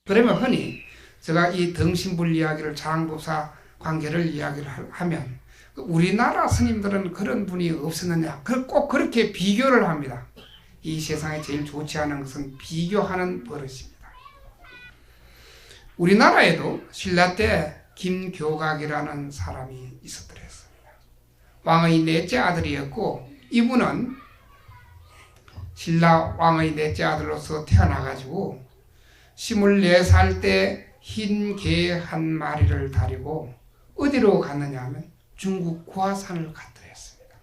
그러면 흔히 제가 이 등신불 이야기를 장법사 관계를 이야기를 하면 우리나라 스님들은 그런 분이 없었느냐 꼭 그렇게 비교를 합니다. 이 세상에 제일 좋지 않은 것은 비교하는 버릇입니다. 우리나라에도 신라 때 김교각이라는 사람이 있었더랬습니다. 왕의 넷째 아들이었고 이분은 신라 왕의 넷째 아들로서 태어나가지고 24살 때 흰 개 한 마리를 다리고 어디로 갔느냐 하면 중국 구화산을 갔더랬습니다.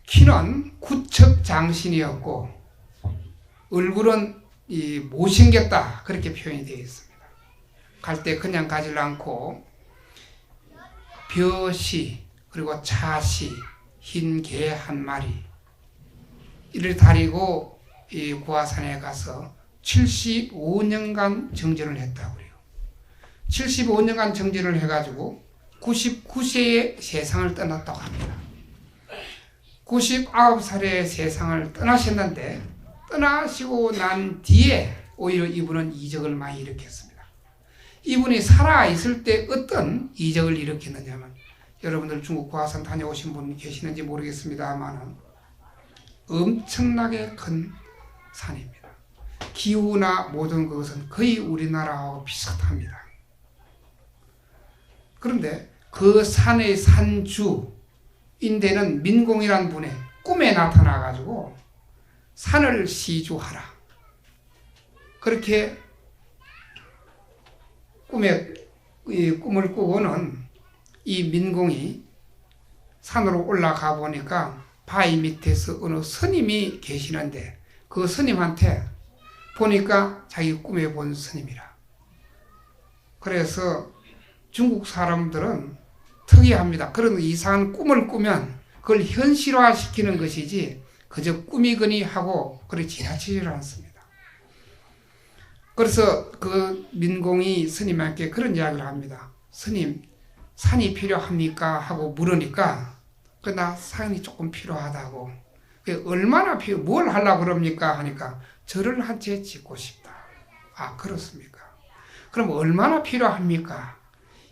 키는 구척장신이었고 얼굴은 못생겼다 그렇게 표현이 되어 있습니다. 갈 때 그냥 가지 않고 벼시 그리고 차시 흰 개 한 마리 이를 다리고 이 구화산에 가서 75년간 정진을 했다고 그래요. 75년간 정진을 해가지고 99세에 세상을 떠났다고 합니다. 99살에 세상을 떠나셨는데 떠나시고 난 뒤에 오히려 이분은 이적을 많이 일으켰습니다. 이분이 살아있을 때 어떤 이적을 일으켰느냐면 여러분들 중국 구화산 다녀오신 분 계시는지 모르겠습니다만 엄청나게 큰 산입니다. 기후나 모든 것은 거의 우리나라하고 비슷합니다. 그런데 그 산의 산주인데는 민공이란 분의 꿈에 나타나가지고 산을 시주하라. 그렇게 꿈을 꾸고는 이 민공이 산으로 올라가 보니까 바위 밑에서 어느 스님이 계시는데 그 스님한테 보니까 자기 꿈에 본 스님이라. 그래서 중국 사람들은 특이합니다. 그런 이상한 꿈을 꾸면 그걸 현실화시키는 것이지 그저 꿈이거니 하고 그렇게 지나치지 않습니다. 그래서 그 민공이 스님한테 그런 이야기를 합니다. 스님, 산이 필요합니까? 하고 물으니까 나 산이 조금 필요하다고. 얼마나 뭘 하려고 그럽니까? 하니까 절을 한 채 짓고 싶다. 아, 그렇습니까? 그럼 얼마나 필요합니까?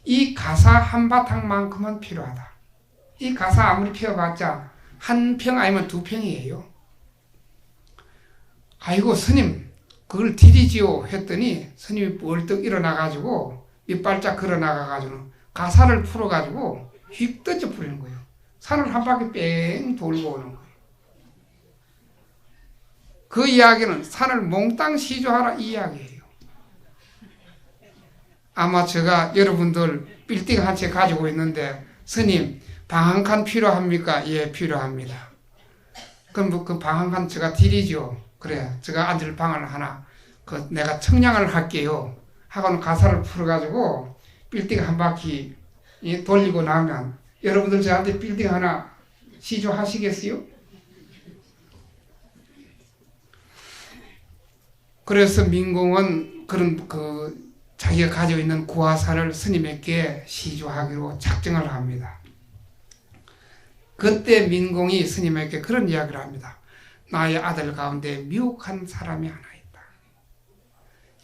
이 가사 한바탕만큼은 필요하다. 이 가사 아무리 피워봤자 한 평 아니면 2평이에요. 아이고 스님 그걸 드리지요 했더니 스님이 벌떡 일어나가지고 밑발짝 걸어나가가지고 가사를 풀어가지고 휙 던져 버리는 거예요. 산을 한 바퀴 뺑 돌고 오는 거예요. 그 이야기는 산을 몽땅 시주하라 이 이야기예요. 아마 제가 여러분들 빌딩 한 채 가지고 있는데 스님 방 한 칸 필요합니까? 예, 필요합니다. 그럼 그 방 한 칸 제가 드리죠. 그래, 제가 앉을 방을 하나 내가 청량을 할게요. 하고는 가사를 풀어가지고 빌딩 한 바퀴 돌리고 나면 여러분들 저한테 빌딩 하나 시주하시겠어요? 그래서 민공은 그런 자기가 가지고 있는 구화산을 스님에게 시주하기로 작정을 합니다. 그때 민공이 스님에게 그런 이야기를 합니다. 나의 아들 가운데 미혹한 사람이 하나 있다.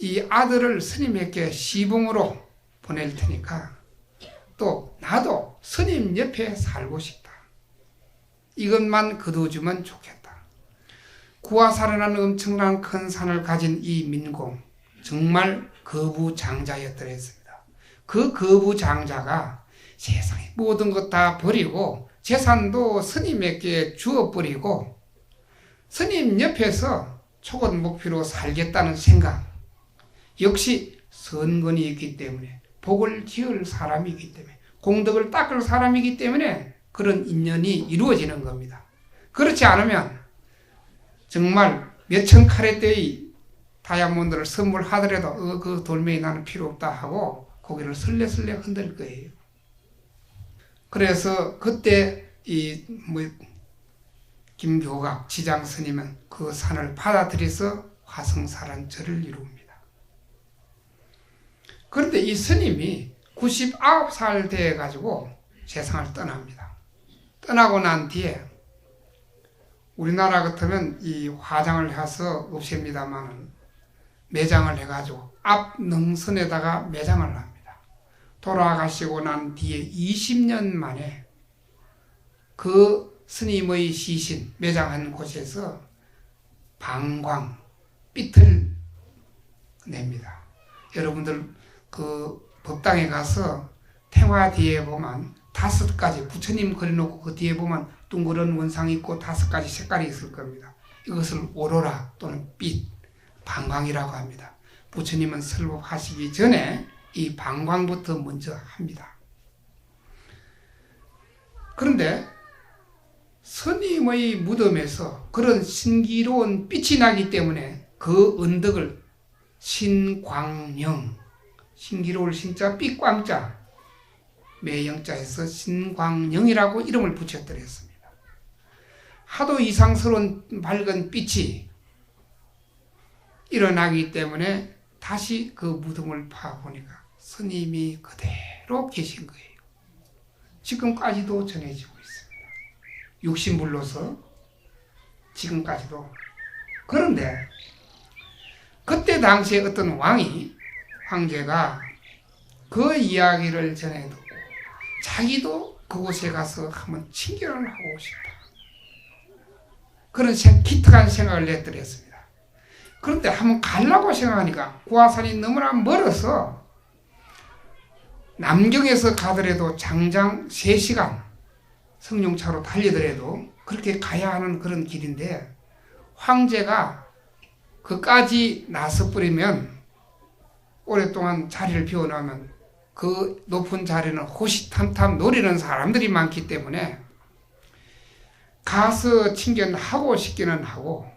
이 아들을 스님에게 시봉으로 보낼 테니까 또 나도 스님 옆에 살고 싶다. 이것만 거둬주면 좋겠다. 구화산이라는 엄청난 큰 산을 가진 이 민공 정말 거부장자였더랬습니다. 그 거부장자가 세상의 모든 것 다 버리고 재산도 스님에게 주어버리고 스님 옆에서 초건 목표로 살겠다는 생각 역시 선근이 있기 때문에 복을 지을 사람이기 때문에 공덕을 닦을 사람이기 때문에 그런 인연이 이루어지는 겁니다. 그렇지 않으면 정말 몇천 카레트의 다이아몬드를 선물하더라도 그 돌멩이 나는 필요 없다 하고 고개를 설레설레 흔들 거예요. 그래서 그때 김교각 지장 스님은 그 산을 받아들여서 화성사란 절을 이룹니다. 그런데 이 스님이 99살 돼가지고 세상을 떠납니다. 떠나고 난 뒤에 우리나라 같으면 이 화장을 해서 없앱니다만 매장을 해가지고 앞 능선에다가 매장을 합니다. 돌아가시고 난 뒤에 20년 만에 그 스님의 시신 매장한 곳에서 방광, 삐틀 냅니다. 여러분들 그 법당에 가서 태화 뒤에 보면 5가지 부처님 그려놓고 그 뒤에 보면 둥그런 원상이 있고 5가지 색깔이 있을 겁니다. 이것을 오로라 또는 빛, 방광이라고 합니다. 부처님은 설법하시기 전에 이 방광부터 먼저 합니다. 그런데 스님의 무덤에서 그런 신기로운 빛이 나기 때문에 그 언덕을 신광영, 신기로울 신자 빛광자, 매영자에서 신광영이라고 이름을 붙였더랬습니다. 하도 이상스러운 밝은 빛이 일어나기 때문에 다시 그 무덤을 파보니까 스님이 그대로 계신 거예요. 지금까지도 전해지고 있습니다. 육신불로서 지금까지도. 그런데 그때 당시에 어떤 황제가 그 이야기를 전해 듣고 자기도 그곳에 가서 한번 친견을 하고 싶다. 그런 기특한 생각을 내더랬습니다. 그런데 한번 가려고 생각하니까 구화산이 너무나 멀어서 남경에서 가더라도 장장 3시간 승용차로 달리더라도 그렇게 가야 하는 그런 길인데 황제가 그까지 나서버리면 오랫동안 자리를 비워놓으면 그 높은 자리는 호시탐탐 노리는 사람들이 많기 때문에 가서 친견하고 싶기는 하고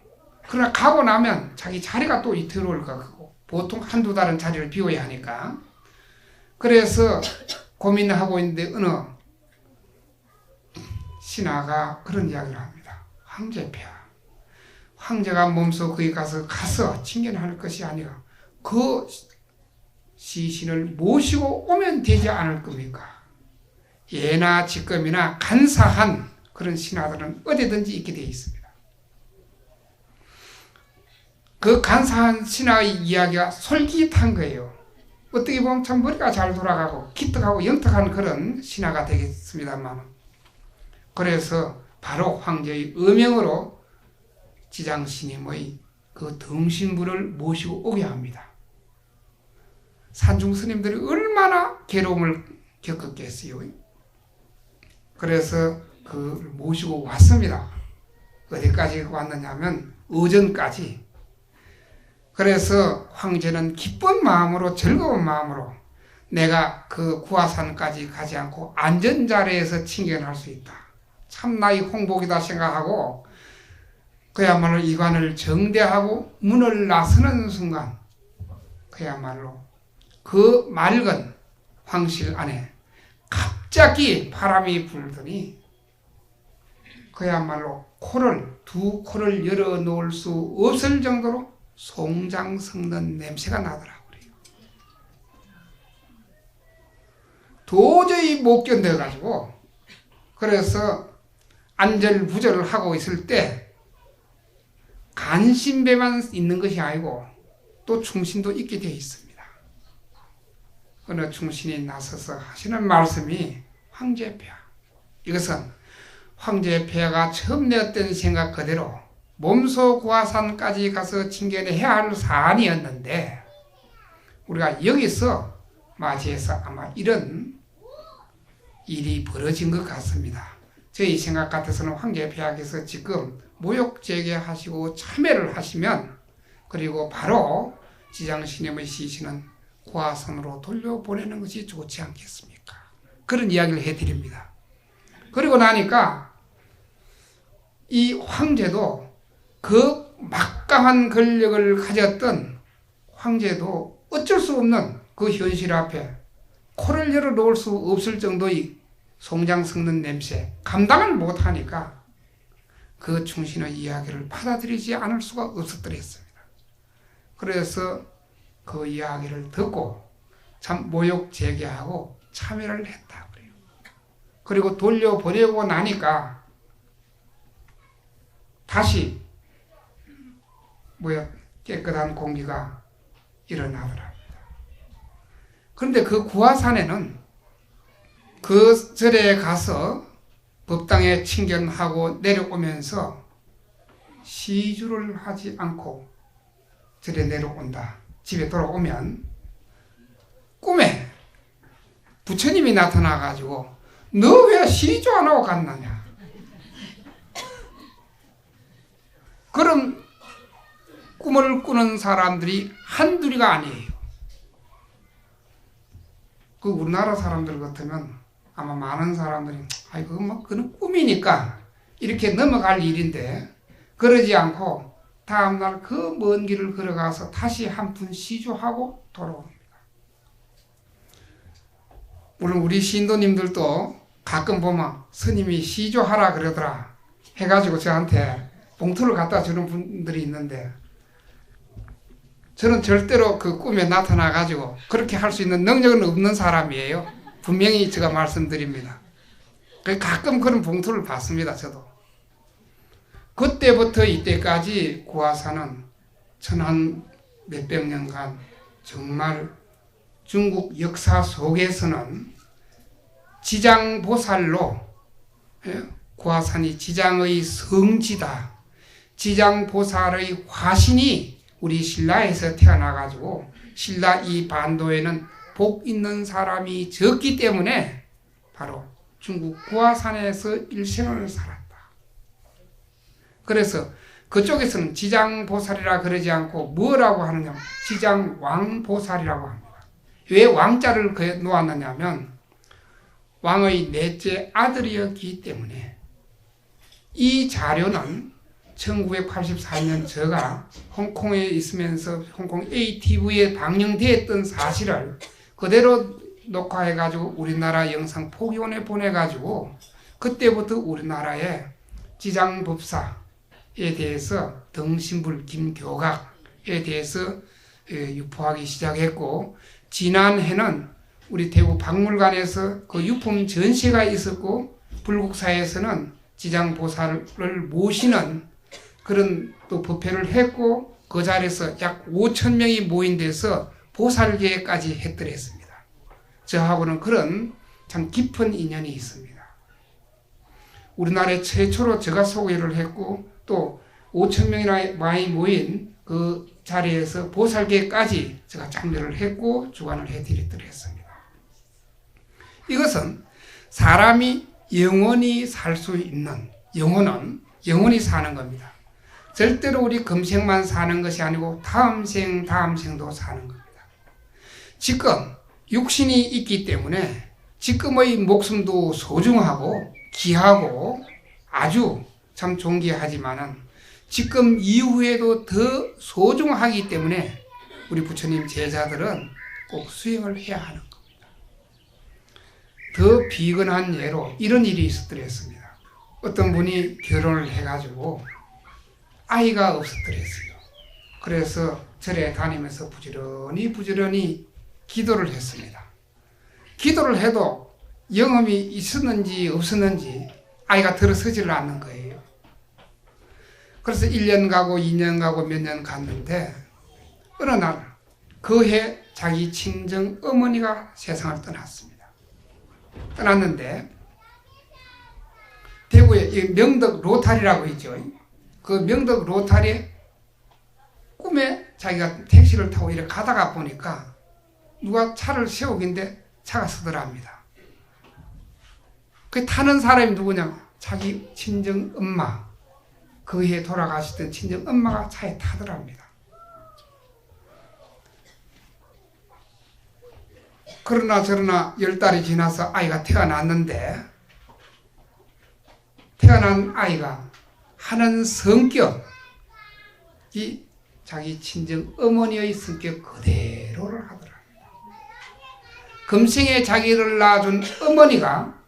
그러나 가고 나면 자기 자리가 또 들어올 것 같고 보통 1-2달은 자리를 비워야 하니까 그래서 고민하고 있는데 어느 신하가 그런 이야기를 합니다. 황제폐하, 황제가 몸소 거기 가서 친견할 것이 아니라 그 시신을 모시고 오면 되지 않을 겁니까? 예나 지금이나 간사한 그런 신하들은 어디든지 있게 되어 있습니다. 그 간사한 신하의 이야기가 솔깃한 거예요. 어떻게 보면 참 머리가 잘 돌아가고 기특하고 영특한 그런 신하가 되겠습니다만 그래서 바로 황제의 의명으로 지장스님의 그 등신부를 모시고 오게 합니다. 산중 스님들이 얼마나 괴로움을 겪었겠어요. 그래서 그를 모시고 왔습니다. 어디까지 왔느냐면 어전까지. 그래서 황제는 기쁜 마음으로 즐거운 마음으로 내가 그 구화산까지 가지 않고 안전자리에서 친견할 수 있다. 참 나의 홍복이다 생각하고 그야말로 이관을 정대하고 문을 나서는 순간 그야말로 그 맑은 황실 안에 갑자기 바람이 불더니 그야말로 두 코를 열어놓을 수 없을 정도로 송장 섞는 냄새가 나더라고요. 도저히 못 견뎌가지고 그래서 안절부절을 하고 있을 때 간신배만 있는 것이 아니고 또 충신도 있게 되어 있습니다. 어느 충신이 나서서 하시는 말씀이 황제폐하. 이것은 황제폐하가 처음 내었던 생각 그대로 몸소 구화산까지 가서 친견해야 할 사안이었는데 우리가 여기서 맞이해서 아마 이런 일이 벌어진 것 같습니다. 저희 생각 같아서는 황제폐하께서 지금 모욕제계하시고 참회를 하시면 그리고 바로 지장스님의 시신은 구화산으로 돌려보내는 것이 좋지 않겠습니까? 그런 이야기를 해드립니다. 그리고 나니까 이 황제도 그 막강한 권력을 가졌던 황제도 어쩔 수 없는 그 현실 앞에 코를 열어놓을 수 없을 정도의 송장 섞는 냄새 감당을 못하니까 그 충신의 이야기를 받아들이지 않을 수가 없었더랬습니다. 그래서 그 이야기를 듣고 참 모욕제계하고 참회를 했다 그래요. 그리고 돌려보내고 나니까 다시 깨끗한 공기가 일어나더랍니다. 그런데 그 구화산에는 그 절에 가서 법당에 친견하고 내려오면서 시주를 하지 않고 절에 내려온다. 집에 돌아오면 꿈에 부처님이 나타나가지고 너 왜 시주 안 하고 갔느냐. 그런 꿈을 꾸는 사람들이 한둘이가 아니에요. 그 우리나라 사람들 같으면 아마 많은 사람들이 아이고 뭐 그는 꿈이니까 이렇게 넘어갈 일인데 그러지 않고 다음날 그 먼 길을 걸어가서 다시 한 푼 시주하고 돌아옵니다. 물론 우리 신도님들도 가끔 보면 스님이 시주하라 그러더라 해가지고 저한테 봉투를 갖다 주는 분들이 있는데 저는 절대로 그 꿈에 나타나가지고 그렇게 할 수 있는 능력은 없는 사람이에요. 분명히 제가 말씀드립니다. 가끔 그런 봉투를 받습니다. 저도. 그때부터 이때까지 구화사는 천 몇백 년간 정말 중국 역사 속에서는 지장보살로 구화산이 지장의 성지다. 지장보살의 화신이 우리 신라에서 태어나가지고 신라 이 반도에는 복 있는 사람이 적기 때문에 바로 중국 구화산에서 일생을 살았다. 그래서 그쪽에서는 지장보살이라 그러지 않고 뭐라고 하느냐 지장왕보살이라고 합니다. 왜 왕자를 놓았느냐 하면 왕의 넷째 아들이었기 때문에 이 자료는 1984년 제가 홍콩에 있으면서 홍콩 ATV에 방영되었던 사실을 그대로 녹화해가지고 우리나라 영상 포기원에 보내가지고 그때부터 우리나라의 지장법사에 대해서 등신불 김교각에 대해서 유포하기 시작했고 지난해는 우리 대구 박물관에서 그 유품 전시가 있었고 불국사에서는 지장보살을 모시는 그런 또 법회를 했고 그 자리에서 약 5천 명이 모인 데서 보살계까지 했더랬습니다. 저하고는 그런 참 깊은 인연이 있습니다. 우리나라에 최초로 제가 소개를 했고 또 5천 명이나 많이 모인 그 자리에서 보살계까지 제가 참여를 했고 주관을 해드렸더랬습니다. 이것은 사람이 영원히 살 수 있는 영혼은 영원히 사는 겁니다. 절대로 우리 금생만 사는 것이 아니고 다음 생도 사는 겁니다. 지금 육신이 있기 때문에 지금의 목숨도 소중하고 귀하고 아주 참 존귀하지만은 지금 이후에도 더 소중하기 때문에 우리 부처님 제자들은 꼭 수행을 해야 하는 겁니다. 더 비근한 예로 이런 일이 있었더랬습니다. 어떤 분이 결혼을 해가지고 아이가 없었더랬어요. 그래서 절에 다니면서 부지런히 기도를 했습니다. 기도를 해도 영험이 있었는지 없었는지 아이가 들어서지를 않는 거예요. 그래서 1년 가고 2년 가고 몇 년 갔는데 어느 날 그 해 자기 친정 어머니가 세상을 떠났습니다. 떠났는데 대구에 명덕 로타리라고 있죠. 그 명덕 로타리에 꿈에 자기가 택시를 타고 이렇게 가다가 보니까 누가 차를 세우긴데 차가 서더랍니다. 그 타는 사람이 누구냐? 자기 친정 엄마. 그 해에 돌아가시던 친정 엄마가 차에 타더랍니다. 그러나 저러나 10달이 지나서 아이가 태어났는데 태어난 아이가 하는 성격이 자기 친정 어머니의 성격 그대로를 하더랍니다. 금생에 자기를 낳아준 어머니가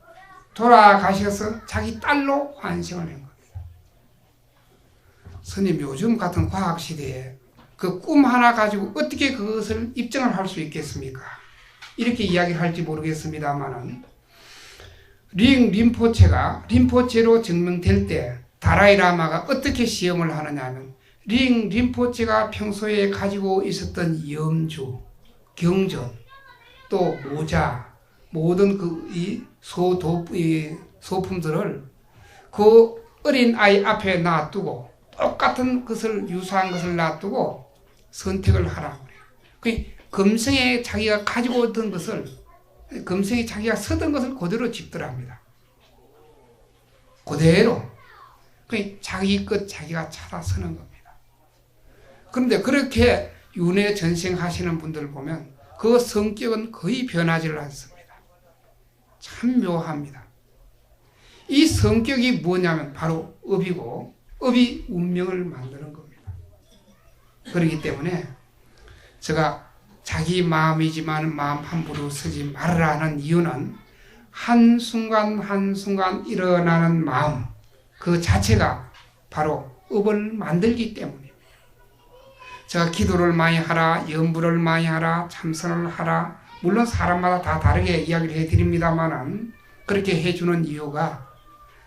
돌아가셔서 자기 딸로 환생을 한 겁니다. 스님 요즘 같은 과학시대에 그 꿈 하나 가지고 어떻게 그것을 입증을 할 수 있겠습니까? 이렇게 이야기를 할지 모르겠습니다만은 림포체로 증명될 때 다라이라마가 어떻게 시험을 하느냐 하면 림포체가 평소에 가지고 있었던 염주, 경전, 또 모자, 모든 소품들을 그 어린 아이 앞에 놔두고 똑같은 것을 유사한 것을 놔두고 선택을 하라고 그래요. 금생에 자기가 가지고 있던 것을 금생에 자기가 쓰던 것을 그대로 집더랍니다. 그대로 자기 것 자기가 찾아 쓰는 겁니다. 그런데 그렇게 윤회 전생하시는 분들 보면 그 성격은 거의 변하지를 않습니다. 참 묘합니다. 이 성격이 뭐냐면 바로 업이고 업이 운명을 만드는 겁니다. 그렇기 때문에 제가 자기 마음이지만 마음 함부로 쓰지 말으라는 이유는 한순간 한순간 일어나는 마음 그 자체가 바로 업을 만들기 때문입니다. 제가 기도를 많이 하라, 염불을 많이 하라, 참선을 하라, 물론 사람마다 다 다르게 이야기를 해드립니다만은 그렇게 해주는 이유가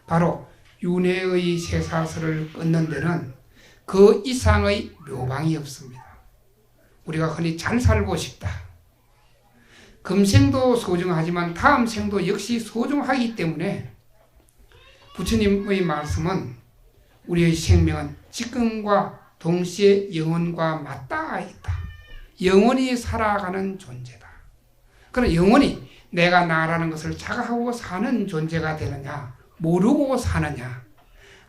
바로 윤회의 쇠사슬을 끊는 데는 그 이상의 묘방이 없습니다. 우리가 흔히 잘 살고 싶다. 금생도 소중하지만 다음 생도 역시 소중하기 때문에 부처님의 말씀은 우리의 생명은 지금과 동시에 영혼과 맞닿아 있다. 영원히 살아가는 존재다. 그럼 영원히 내가 나라는 것을 자각하고 사는 존재가 되느냐, 모르고 사느냐,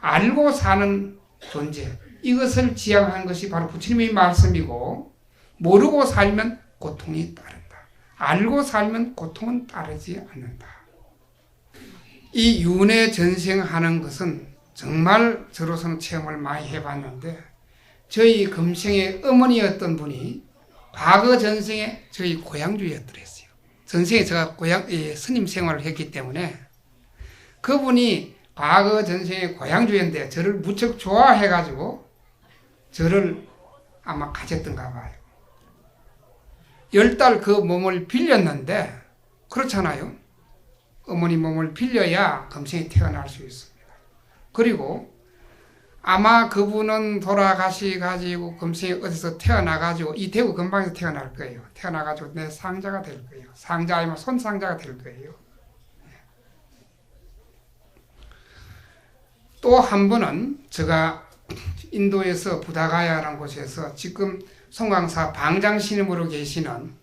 알고 사는 존재, 이것을 지향한 것이 바로 부처님의 말씀이고, 모르고 살면 고통이 따른다. 알고 살면 고통은 따르지 않는다. 이 윤회 전생하는 것은 정말 저로서는 체험을 많이 해봤는데, 저희 금생의 어머니였던 분이 과거 전생에 저희 고향주였더랬어요. 전생에 제가 스님 생활을 했기 때문에 그분이 과거 전생에 고향주였는데 저를 무척 좋아해가지고 저를 아마 가졌던가 봐요. 10달 그 몸을 빌렸는데 그렇잖아요. 어머니 몸을 빌려야 금생에 태어날 수 있습니다. 그리고 아마 그분은 돌아가시가지고 금생에 어디서 태어나가지고 이 대구 근방에서 태어날 거예요. 태어나가지고 내 상자가 될 거예요. 상자 아니면 손상자가 될 거예요. 또 한 분은 제가 인도에서 부다가야라는 곳에서 지금 송강사 방장스님으로 계시는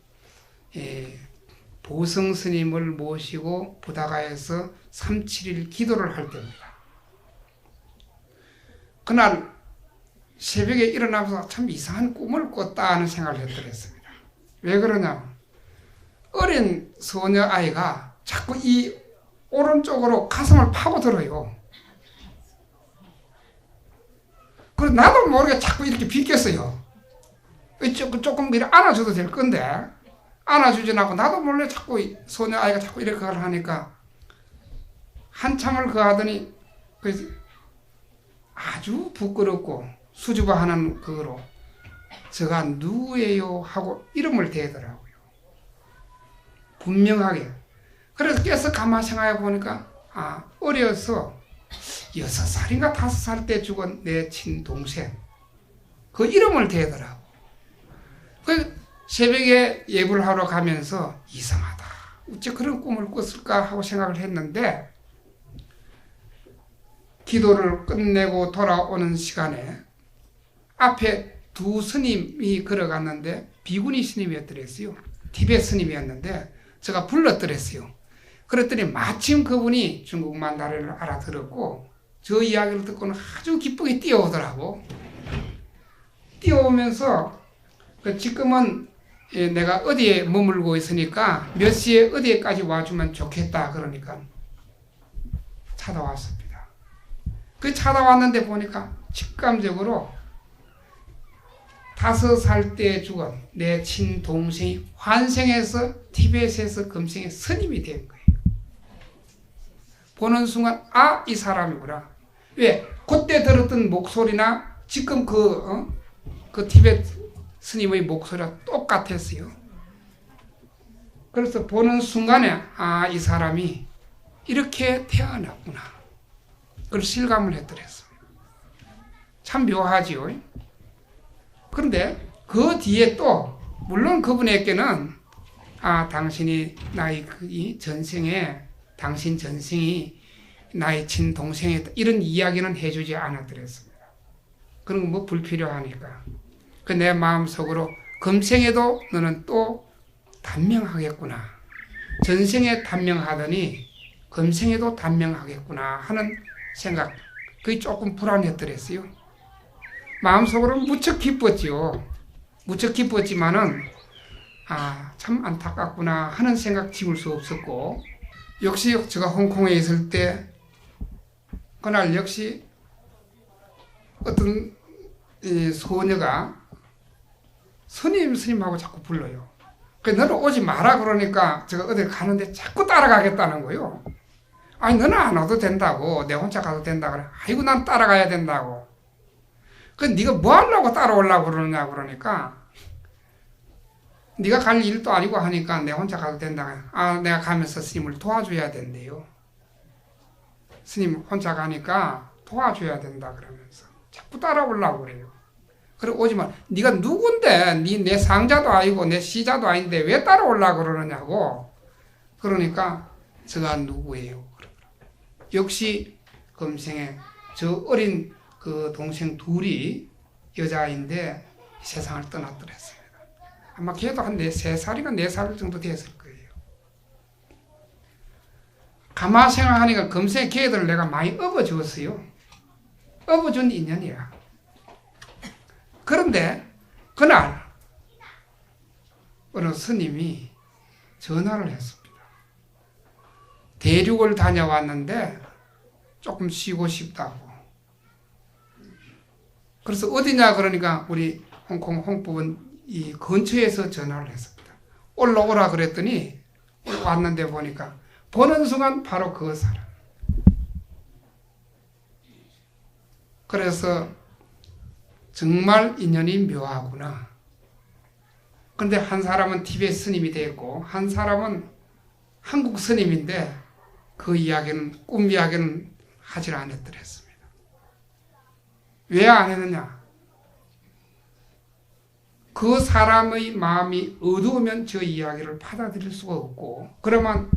보성 스님을 모시고 부다가에서 3, 7일 기도를 할 때입니다. 그날 새벽에 일어나서 참 이상한 꿈을 꿨다 하는 생각을 했더랬습니다. 왜 그러냐? 어린 소녀 아이가 자꾸 이 오른쪽으로 가슴을 파고들어요. 그래서 나도 모르게 자꾸 이렇게 비꼈어요. 조금 이렇게 안아줘도 될 건데 안아주진 않고 나도 몰래 자꾸 소녀 아이가 자꾸 이렇게 하니까 한참을 하더니 아주 부끄럽고 수줍어하는 그거로 제가 누구예요 하고 이름을 대더라고요. 분명하게. 그래서 깨서 가만히 생각해 보니까 어려서 6살인가 5살 때 죽은 내 친동생 그 이름을 대더라고. 새벽에 예불 하러 가면서 이상하다. 어째 그런 꿈을 꿨을까 하고 생각을 했는데 기도를 끝내고 돌아오는 시간에 앞에 두 스님이 걸어갔는데 비구니 스님이었더랬어요. 티베트 스님이었는데 제가 불렀더랬어요. 그랬더니 마침 그분이 중국 만다를 알아들었고 저 이야기를 듣고는 아주 기쁘게 뛰어오더라고. 뛰어오면서 지금은 내가 어디에 머물고 있으니까 몇 시에 어디에까지 와주면 좋겠다 그러니까 찾아왔습니다. 찾아왔는데 보니까 직감적으로 5살 때 죽은 내 친동생이 환생해서 티베트에서 금생에 스님이 된 거예요. 보는 순간 이 사람이구나. 왜? 그때 들었던 목소리나 지금 그 티베트 스님의 목소리가 똑같았어요. 그래서 보는 순간에 이 사람이 이렇게 태어났구나. 그걸 실감을 했더랬어요. 참 묘하지요. 그런데 그 뒤에 또 물론 그분에게는 당신이 나의 이 전생에 당신 전생이 나의 친동생이 이런 이야기는 해주지 않았더랬습니다. 그런 건 뭐 불필요하니까. 그 내 마음속으로 금생에도 너는 또 단명하겠구나. 전생에 단명하더니 금생에도 단명하겠구나 하는 생각. 그게 조금 불안했더랬어요. 마음속으로 무척 기뻤지요. 무척 기뻤지만은 참 안타깝구나 하는 생각 지울 수 없었고, 역시 제가 홍콩에 있을 때 그날 역시 어떤 소녀가 스님하고 자꾸 불러요. 그래서 너는 오지 마라 그러니까 제가 어디 가는데 자꾸 따라가겠다는 거예요. 아니 너는 안 와도 된다고, 내 혼자 가도 된다 그래. 아이고 난 따라가야 된다고. 그 네가 뭐 하려고 따라오려고 그러냐 그러니까, 네가 갈 일도 아니고 하니까 내 혼자 가도 된다. 내가 가면서 스님을 도와줘야 된대요. 스님 혼자 가니까 도와줘야 된다 그러면서 자꾸 따라오려고 그래요. 그래 오지 마. 네가 누군데? 내 상자도 아니고 내 시자도 아닌데 왜 따라오려고 그러느냐고. 그러니까 제가 누구예요? 역시 금생에 저 어린 그 동생 둘이 여자인데 세상을 떠났더랬습니다. 아마 걔도 한 3살인가 4살 정도 됐을 거예요. 가만 생각하니까 금세 걔들을 내가 많이 업어주었어요. 업어준 인연이야. 그런데 그날 어느 스님이 전화를 했습니다. 대륙을 다녀왔는데 조금 쉬고 싶다고. 그래서 어디냐 그러니까 우리 홍콩 홍법은 이 근처에서 전화를 했습니다. 올라오라 그랬더니 왔는데 보니까 보는 순간 바로 그 사람. 그래서 정말 인연이 묘하구나. 그런데 한 사람은 티베트 스님이 됐고 한 사람은 한국 스님인데 그 이야기는 꿈 이야기는 하질 않았더랬습니다. 왜 안 했느냐? 그 사람의 마음이 어두우면 저 이야기를 받아들일 수가 없고 그러면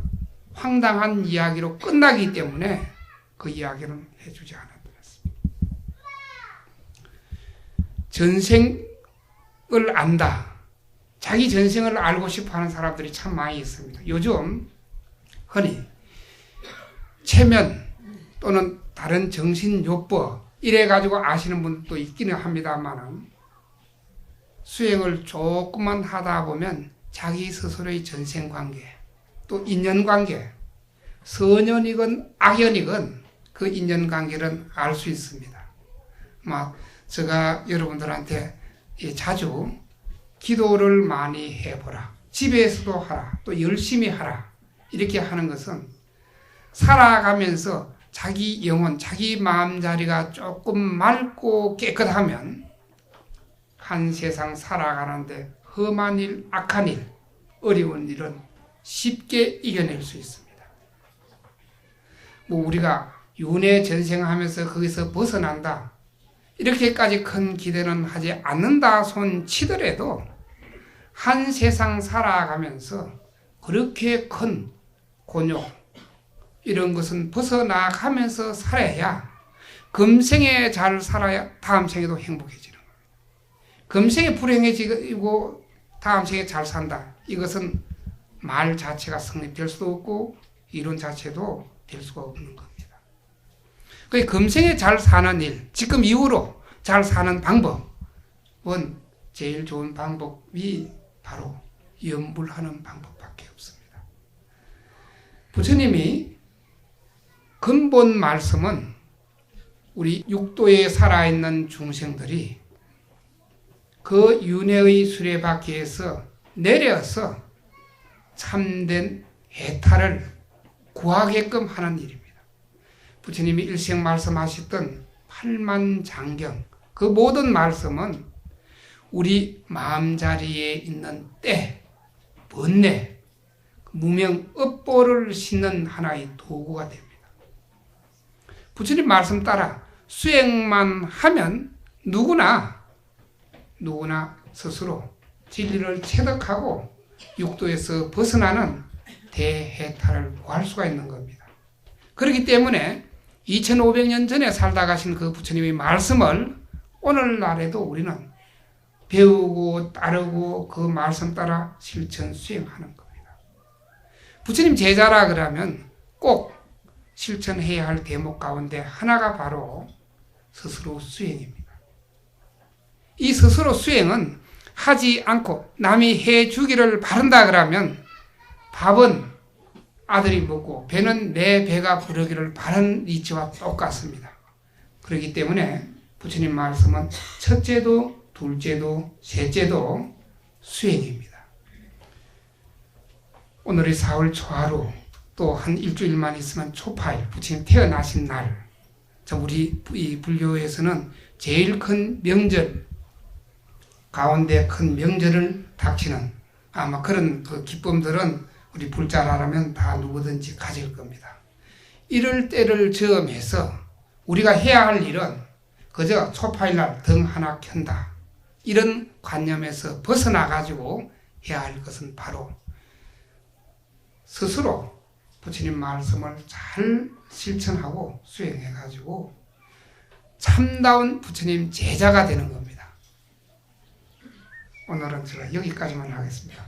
황당한 이야기로 끝나기 때문에 그 이야기는 해주지 않았더랬습니다. 전생을 안다. 자기 전생을 알고 싶어하는 사람들이 참 많이 있습니다. 요즘 흔히 체면 또는 다른 정신요법 이래가지고 아시는 분도 있기는 합니다만은 수행을 조금만 하다 보면 자기 스스로의 전생관계 또 인연관계 선연이건 악연이건 그 인연관계는 알 수 있습니다. 제가 여러분들한테 자주 기도를 많이 해보라. 집에서도 하라. 또 열심히 하라. 이렇게 하는 것은 살아가면서 자기 영혼, 자기 마음자리가 조금 맑고 깨끗하면 한 세상 살아가는데 험한 일, 악한 일, 어려운 일은 쉽게 이겨낼 수 있습니다. 우리가 윤회 전생하면서 거기서 벗어난다. 이렇게까지 큰 기대는 하지 않는다 손 치더라도 한 세상 살아가면서 그렇게 큰 곤욕 이런 것은 벗어나가면서 살아야 금생에 잘 살아야 다음 생에도 행복해지는 겁니다. 금생에 불행해지고 다음 생에 잘 산다. 이것은 말 자체가 성립될 수도 없고 이론 자체도 될 수가 없는 겁니다. 그 금생에 잘 사는 일, 지금 이후로 잘 사는 방법은 제일 좋은 방법이 바로 염불하는 방법밖에 없습니다. 부처님이 근본 말씀은 우리 육도에 살아있는 중생들이 그 윤회의 수레바퀴에서 내려서 참된 해탈을 구하게끔 하는 일입니다. 부처님이 일생 말씀하셨던 팔만장경 그 모든 말씀은 우리 마음자리에 있는 때, 번뇌, 무명, 업보를 싣는 하나의 도구가 됩니다. 부처님 말씀 따라 수행만 하면 누구나 누구나 스스로 진리를 체득하고 육도에서 벗어나는 대해탈을 구할 수가 있는 겁니다. 그렇기 때문에 2500년 전에 살다 가신 그 부처님의 말씀을 오늘날에도 우리는 배우고 따르고 그 말씀 따라 실천 수행하는 겁니다. 부처님 제자라 그러면 꼭 실천해야 할 대목 가운데 하나가 바로 스스로 수행입니다. 이 스스로 수행은 하지 않고 남이 해주기를 바란다 그러면 밥은 아들이 먹고 배는 내 배가 부르기를 바라는 이치와 똑같습니다. 그렇기 때문에 부처님 말씀은 첫째도 둘째도 셋째도 수행입니다. 오늘이 4월 초하루 또 한 일주일만 있으면 초파일 부처님 태어나신 날 우리 이 불교에서는 제일 큰 명절 가운데 큰 명절을 닥치는 아마 그런 그 기쁨들은 우리 불자라면 다 누구든지 가질 겁니다. 이럴 때를 저음해서 우리가 해야 할 일은 그저 초파일날 등 하나 켠다 이런 관념에서 벗어나가지고 해야 할 것은 바로 스스로 부처님 말씀을 잘 실천하고 수행해가지고 참다운 부처님 제자가 되는 겁니다. 오늘은 제가 여기까지만 하겠습니다.